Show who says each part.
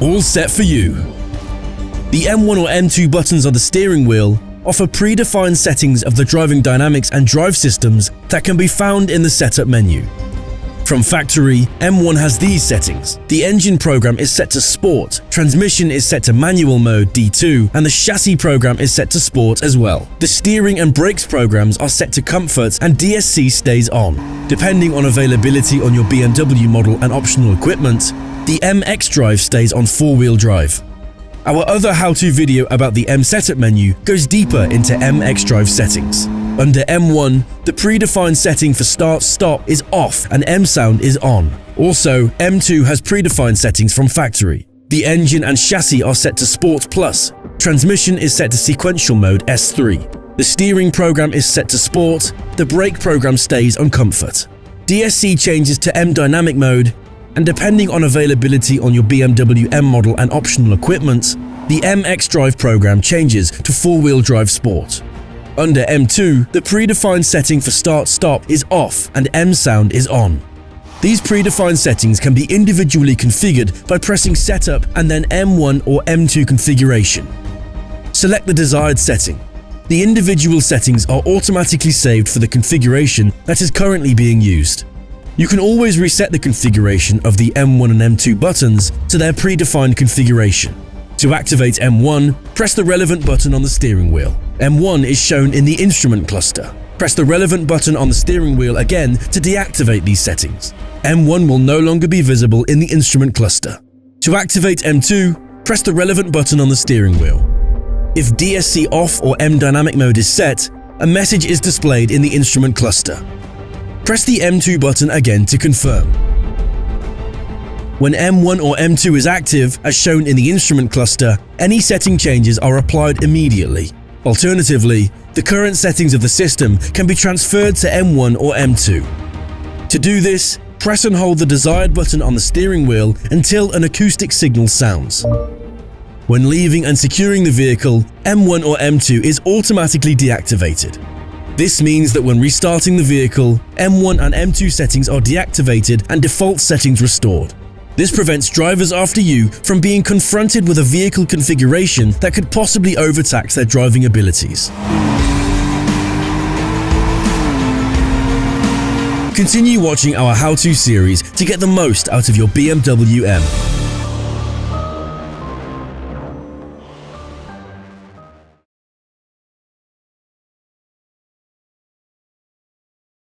Speaker 1: All set for you. The M1 or M2 buttons on the steering wheel offer predefined settings of the driving dynamics and drive systems that can be found in the setup menu. From factory, M1 has these settings. The engine program is set to Sport, transmission is set to manual mode D2, and the chassis program is set to Sport as well. The steering and brakes programs are set to Comfort and DSC stays on. Depending on availability on your BMW model and optional equipment, the MX drive stays on 4-wheel drive. Our other how-to video about the M setup menu goes deeper into MX drive settings. Under M1, the predefined setting for start-stop is off and M sound is on. Also, M2 has predefined settings from factory. The engine and chassis are set to Sport Plus. Transmission is set to sequential mode S3. The steering program is set to Sport. The brake program stays on Comfort. DSC changes to M dynamic mode, and depending on availability on your BMW M model and optional equipment, the MX drive program changes to 4-wheel drive Sport. Under M2, the predefined setting for start-stop is off and M sound is on. These predefined settings can be individually configured by pressing Setup and then M1 or M2 configuration. Select the desired setting. The individual settings are automatically saved for the configuration that is currently being used. You can always reset the configuration of the M1 and M2 buttons to their predefined configuration. To activate M1, press the relevant button on the steering wheel. M1 is shown in the instrument cluster. Press the relevant button on the steering wheel again to deactivate these settings. M1 will no longer be visible in the instrument cluster. To activate M2, press the relevant button on the steering wheel. If DSC off or M dynamic mode is set, a message is displayed in the instrument cluster. Press the M2 button again to confirm. When M1 or M2 is active, as shown in the instrument cluster, any setting changes are applied immediately. Alternatively, the current settings of the system can be transferred to M1 or M2. To do this, press and hold the desired button on the steering wheel until an acoustic signal sounds. When leaving and securing the vehicle, M1 or M2 is automatically deactivated. This means that when restarting the vehicle, M1 and M2 settings are deactivated and default settings restored. This prevents drivers after you from being confronted with a vehicle configuration that could possibly overtax their driving abilities. Continue watching our how-to series to get the most out of your BMW M.